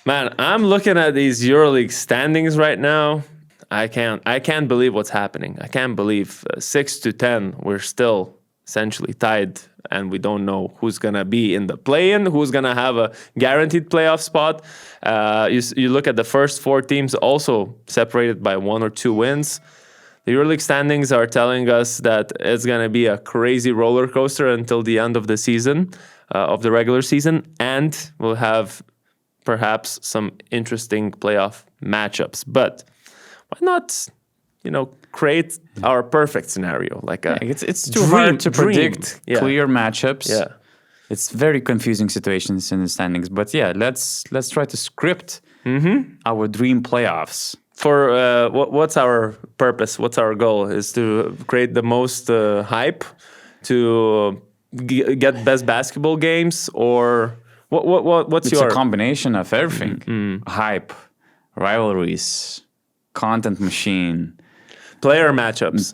Man, I'm looking at these EuroLeague standings right now. I can't believe what's happening. I can't believe 6-10. We're still essentially tied, and we don't know who's gonna be in the play-in, who's gonna have a guaranteed playoff spot. You look at the first four teams, also separated by 1 or 2 wins. The EuroLeague standings are telling us that it's going to be a crazy roller coaster until the end of the season, of the regular season, and we'll have perhaps some interesting playoff matchups. But why not, create our perfect scenario? Like it's too hard to predict Yeah. clear matchups. Yeah. It's very confusing situations in the standings. But yeah, let's try to script our dream playoffs. For what's our purpose? What's our goal? Is to create the most hype, to get best basketball games, or what's It's your a combination of everything: hype, rivalries, content machine, player matchups,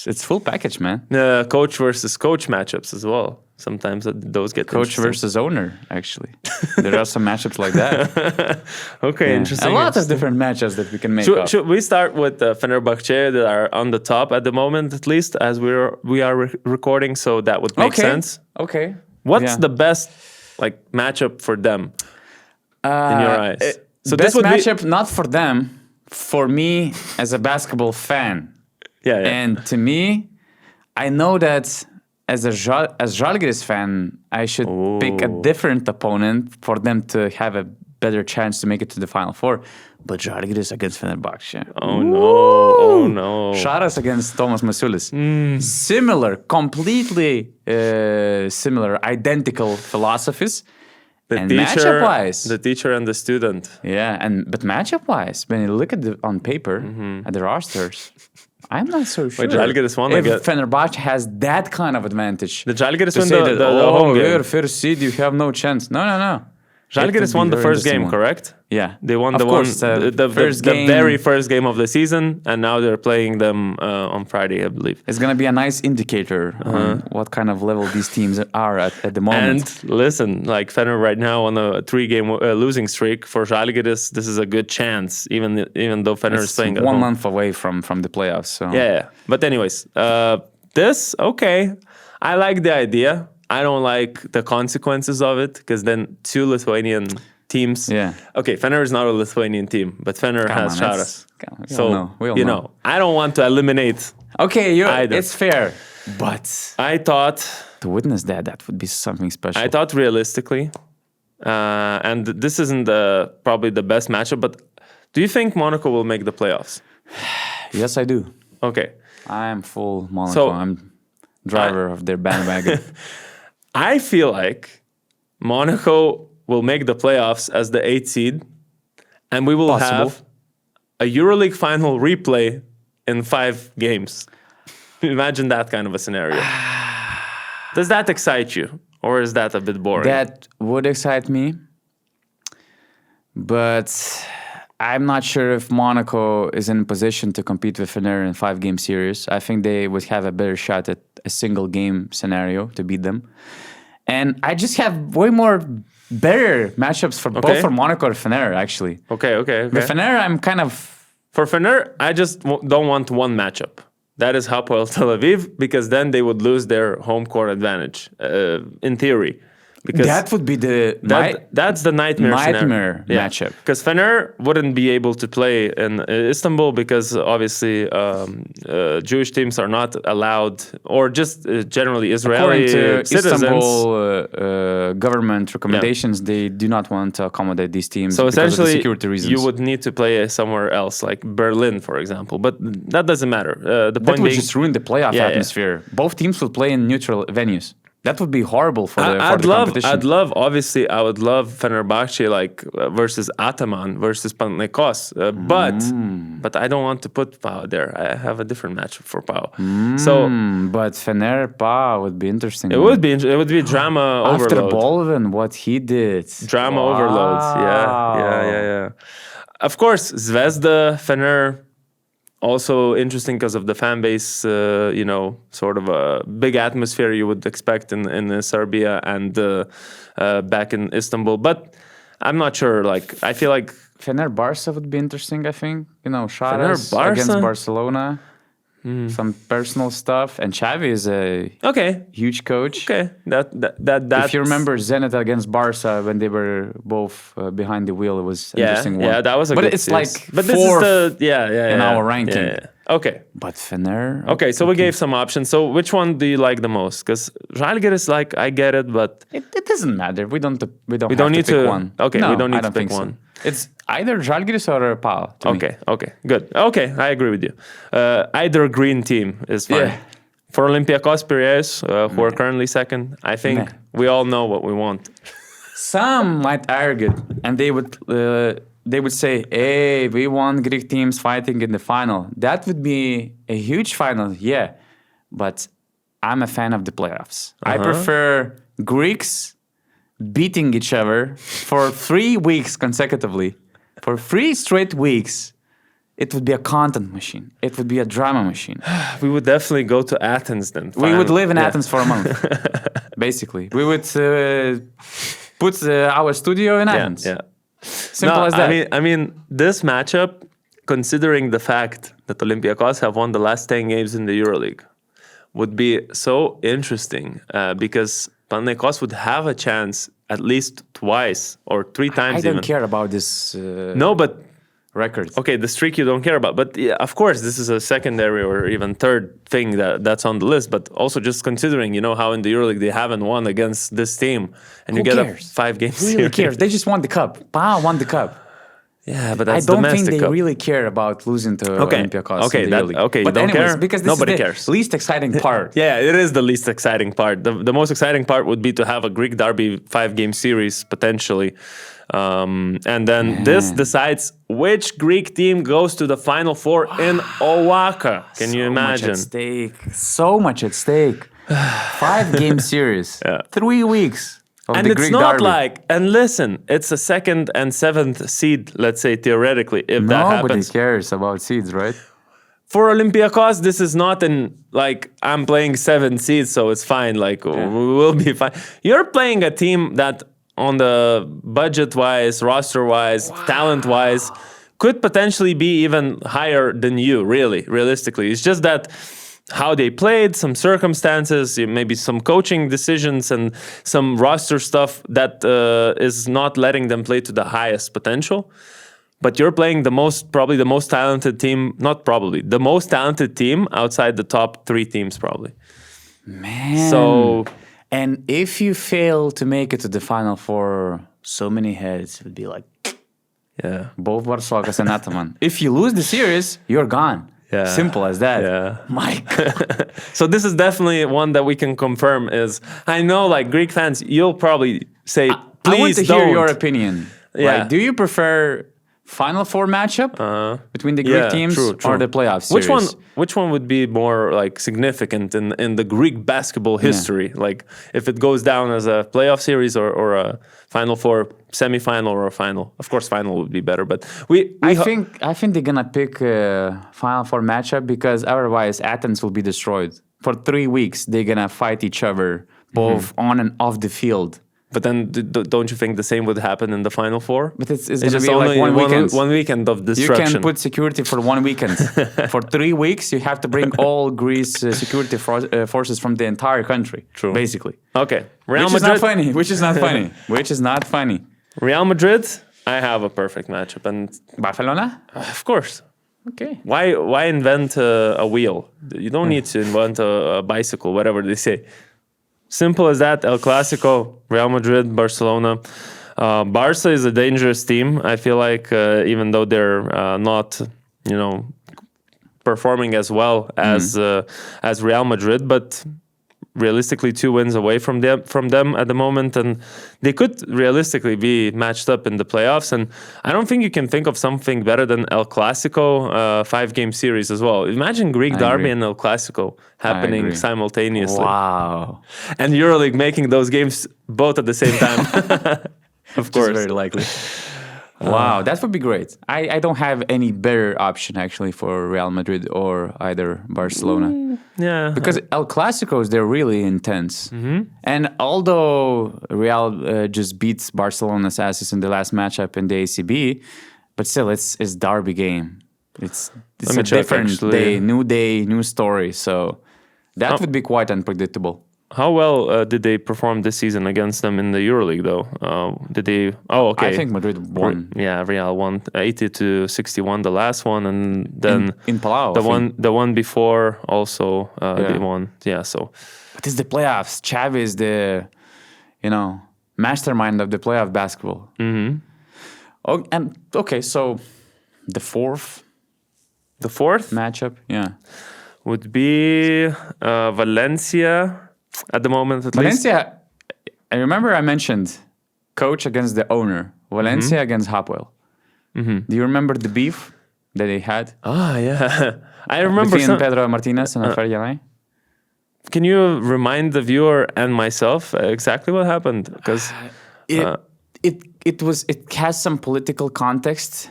It's full package, man. coach versus coach matchups as well? Sometimes those get Coach interesting. versus owner, actually. There are some matchups like that. Okay, Yeah. interesting. A lot of different matchups that we can make up. Should we start with Fenerbahce that are on the top at the moment, at least as we are recording? So that would make sense. Okay. What's the best matchup for them in your eyes? So best matchup not for them, for me as a basketball fan. Yeah. And to me, I know that as Žalgiris fan, I should pick a different opponent for them to have a better chance to make it to the Final Four. But Žalgiris against Fenerbahce. Oh no. Šaras against Tomas Masiulis. Similar, completely similar, identical philosophies. Matchup-wise, the teacher and the student. Yeah, but matchup-wise, when you look on paper at the rosters, I'm not so sure. Žalgiris won, if Fenerbahce has that kind of advantage. The Žalgiris won the home game. You're first seed, you have no chance. No. Žalgiris won the first game, correct? Yeah. They won the very first game of the season, and now they're playing them on Friday, I believe. It's going to be a nice indicator on what kind of level these teams are at the moment. And listen, Fener right now on a 3-game losing streak. For Žalgiris, this is a good chance, even though Fener is playing at 1 home. month away from the playoffs. So. Yeah. But anyways, okay. I like the idea. I don't like the consequences of it, because then 2 Lithuanian teams. Yeah. Okay, Fener is not a Lithuanian team, but Fener has Šaras. So, I don't want to eliminate. Okay, it's fair. But I thought to witness that would be something special. I thought realistically, and this isn't probably the best matchup, but do you think Monaco will make the playoffs? Yes, I do. Okay. I am full Monaco. I'm driver of their bandwagon. I feel like Monaco will make the playoffs as the 8th seed, and we will have a EuroLeague final replay in 5 games. Imagine that kind of a scenario. Does that excite you, or is that a bit boring? That would excite me, but I'm not sure if Monaco is in position to compete with Fener in 5-game series. I think they would have a better shot at a single game scenario to beat them. And I just have way more better matchups for both for Monaco and Fener, actually. Okay. With Fener, I'm kind of... For Fener, I just don't want one matchup. That is Hapoel Tel Aviv, because then they would lose their home court advantage, in theory. Because that would be that's the nightmare matchup. Because Fener wouldn't be able to play in Istanbul, because obviously Jewish teams are not allowed, or just generally Israeli citizens. Istanbul government recommendations, they do not want to accommodate these teams because of the security reasons. You would need to play somewhere else, like Berlin, for example. But that doesn't matter. The point would just ruin the playoff atmosphere. Both teams will play in neutral venues. That would be horrible for the competition. I would love Fenerbahce versus Ataman versus Panathinaikos, but I don't want to put Pau there. I have a different matchup for Pau. But Fener Pau would be interesting. It would be drama overload. After Bolvin, what he did, drama overload. Yeah. Of course, Zvezda, Fener. Also interesting because of the fan base, sort of a big atmosphere you would expect in Serbia and back in Istanbul. But I'm not sure. Like, I feel like Fener Barca would be interesting, I think. You know, Fener Sharas Barca? against Barcelona. Some personal stuff. And Xavi is a okay, huge coach. okay. That If you remember Zenit against Barca when they were both behind the wheel, it was an yeah, interesting one. yeah, that was a but good it's series. like But this fourth is the in our ranking. Yeah. Okay. But Fener... Okay, so we gave some options. So which one do you like the most? Because Žalgiris, like, I get it, but It doesn't matter. We don't have don't to need pick to- one. okay, No, we don't need I to pick think so. one. It's either Žalgiris or PAL. to me. okay, good. Okay, I agree with you. Either green team is fine. Yeah. For Olympiacos Piraeus, who are currently second, I think Meh. we all know what we want. Some might argue, and they would say, "Hey, we want Greek teams fighting in the final." That would be a huge final, yeah. But I'm a fan of the playoffs. I prefer Greeks beating each other for 3 weeks consecutively, for 3 straight weeks. It would be a content machine. It would be a drama machine. We would definitely go to Athens then. We would live in Yeah. Athens for a month, basically. We would put our studio in Athens. Yeah. Simple as that. I mean, this matchup, considering the fact that Olympiacos have won the last 10 games in the EuroLeague, would be so interesting because Panathinaikos would have a chance at least twice or 3 times I don't even. care about this No, but record. okay, the streak you don't care about. But yeah, of course, this is a secondary or even third thing that's on the list. But also just considering, how in the EuroLeague they haven't won against this team. And Who you get cares? a 5-game Who really series. cares? They just won the cup. PAL won the cup. Yeah, but I that's don't think domestic they cup. really care about losing to Okay. Olympiacos Okay, in the that- EuroLeague. okay, you But don't anyways, care? because this Nobody is the cares. least exciting part. Yeah, it is the least exciting part. The most exciting part would be to have a Greek derby 5-game series potentially. And then this decides which Greek team goes to the Final Four in Oaxaca. Can you imagine? Much at stake. So much at stake. 5-game series. 3 weeks of And the it's Greek not derby. like, and listen, it's a 2nd and 7th seed, let's say theoretically, if that Nobody happens. cares about seeds, right? For Olympiacos, this is not like I'm playing 7 seeds, so it's fine. Like we will be fine. You're playing a team that, on the budget-wise, roster-wise, talent-wise, could potentially be even higher than you. Really, realistically, it's just that how they played, some circumstances, maybe some coaching decisions, and some roster stuff that is not letting them play to the highest potential. But you're playing probably the most talented team, the most talented team outside the top 3 teams, probably. Man. So, And if you fail to make it to the Final Four, so many heads would be like, yeah. both Varsokas and Ataman. If you lose the series, you're gone. Yeah. Simple as that. Yeah. My God. So this is definitely one that we can confirm is, I know, like, Greek fans, you'll probably say, please I want to don't. hear your opinion. Yeah. Like, do you prefer Final Four matchup between the Greek teams or the playoff series? Which one would be more like significant in the Greek basketball history? Like if it goes down as a playoff series or a Final Four semifinal or a final. Of course, final would be better. But I think they're gonna pick a Final Four matchup because otherwise Athens will be destroyed. For 3 weeks, they're gonna fight each other both on and off the field. But then, don't you think the same would happen in the Final Four? But it's gonna just be like only one weekend. One weekend of You destruction. can put security for 1 weekend. For 3 weeks, you have to bring all Greece security forces from the entire country. True. Basically. Okay, Real Which Madrid. is not funny. Which is not funny. Which is not funny. Real Madrid. I have a perfect matchup, and Barcelona? of course, Okay. why invent a wheel? You don't need to invent a bicycle, whatever they say. Simple as that. El Clasico, Real Madrid, Barcelona. Barca is a dangerous team. I feel like even though they're not, performing as well as Real Madrid, but realistically 2 wins away from them at the moment, and they could realistically be matched up in the playoffs. And I don't think you can think of something better than El Clasico 5-game series as well. Imagine Greek derby agree. and El Clasico happening agree. simultaneously. Wow. And EuroLeague making those games both at the same time. Of Which is course. very likely. Wow, that would be great. I don't have any better option actually for Real Madrid or either Barcelona. Yeah. Because El Clasicos, they're really intense. And although Real just beats Barcelona's asses in the last matchup in the ACB, but still, it's derby game. It's me a check, different actually. day, new story. So that would be quite unpredictable. How well did they perform this season against them in the EuroLeague, though? Did they? Oh, okay. I think Madrid won Yeah, Real won 80-61 the last one, and then in Palau. I think. the one before also they won. Yeah, so But it's the playoffs. Xavi is the, mastermind of the playoff basketball. Mm-hmm. Oh, and okay, so the fourth matchup, would be Valencia at the moment. At least. Valencia. I remember I mentioned coach against the owner. Valencia against Hapoel. Do you remember the beef that they had? Ah, yeah, I remember. Between Pedro Martinez and Alfred Yanai? Can you remind the viewer and myself exactly what happened? Because it has some political context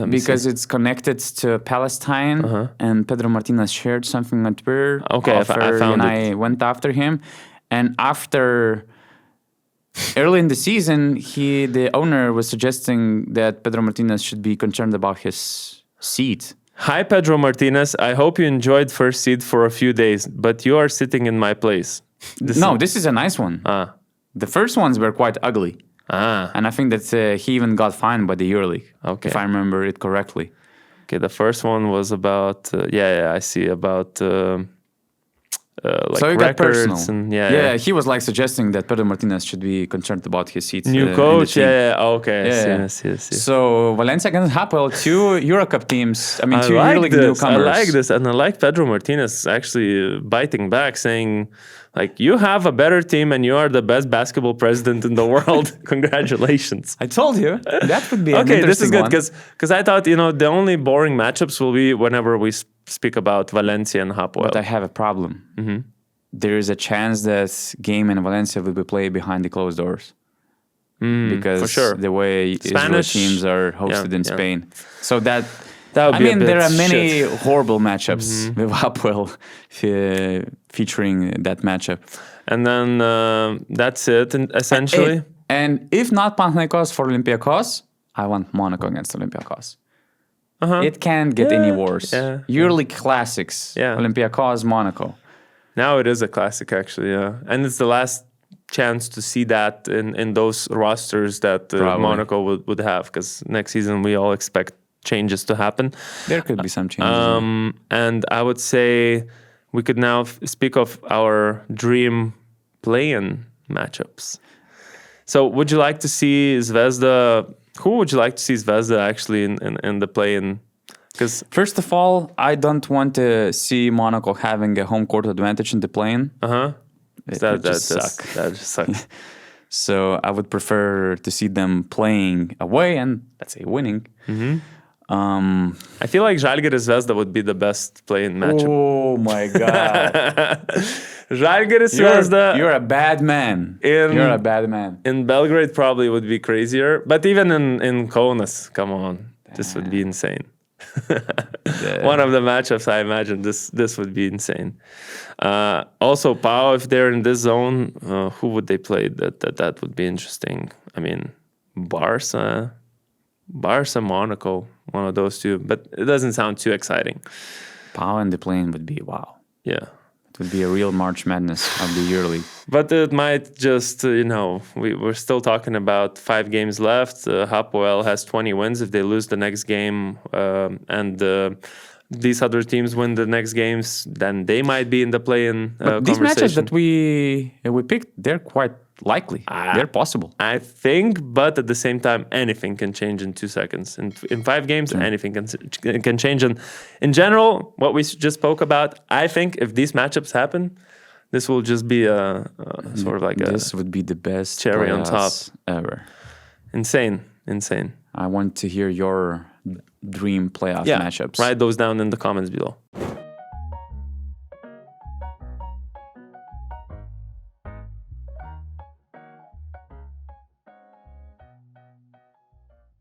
because it's connected to Palestine, and Pedro Martinez shared something on Twitter. Okay, I found I went after him, and after early in the season, the owner was suggesting that Pedro Martinez should be concerned about his seat. Hi, Pedro Martinez. I hope you enjoyed first seed for a few days, but you are sitting in my place. This is a nice one. The first ones were quite ugly. And I think that he even got fined by the EuroLeague, if I remember it correctly. Okay, the first one was about, I see, about like so it got records. personal. And, he was like suggesting that Pedro Martinez should be concerned about his seats. New coach, okay. Yes. So Valencia against Hapoel, two Eurocup teams. I mean, two EuroLeague newcomers. I like this, and I like Pedro Martinez actually biting back, saying, like, you have a better team and you are the best basketball president in the world. Congratulations. I told you. That would be okay, an this is interesting good because I thought, the only boring matchups will be whenever we speak about Valencia and Hapoel. But I have a problem. There is a chance that game in Valencia will be played behind the closed doors. Because for sure. the way Israeli teams are hosted in Spain. So that would be a bit there are many shit. horrible matchups with Hapoel featuring that matchup. And then that's it, essentially. And if not Panathinaikos for Olympiacos, I want Monaco against Olympiacos. It can't get any worse. EuroLeague classics. Olympiacos, Monaco. Now it is a classic, actually, and it's the last chance to see that in those rosters that Monaco would have, because next season we all expect changes to happen. There could be some changes. And I would say we could now speak of our dream play-in matchups. So would you like to see Zvezda? Who would you like to see Zvezda actually in the play-in? Because first of all, I don't want to see Monaco having a home court advantage in the play-in. That just sucks. So I would prefer to see them playing away and, let's say, winning. I feel like Žalgiris Zvezda would be the best play-in matchup. Oh my God. Žalgiris Zvezda. You're a bad man. You're a bad man. In Belgrade probably would be crazier. But even in Kaunas, come on. This would be insane. One of the matchups, I imagine this would be insane. Also, Pau, if they're in this zone, who would they play? That would be interesting. I mean, Barca, Monaco, one of those two. But it doesn't sound too exciting. Pau and the plane would be wow. Yeah. It would be a real March Madness of the EuroLeague. But it might just, we're still talking about 5 games left. Hapoel has 20 wins. If they lose the next game and these other teams win the next games, then they might be in the play-in conversation. These matches that we picked, they're quite likely. They're possible. I think, but at the same time, anything can change in 2 seconds. In 5 games, anything can change. And in general, what we just spoke about, I think if these matchups happen, this will just be a sort of like this would be the best cherry on top ever. Insane. I want to hear your dream playoff matchups. Write those down in the comments below.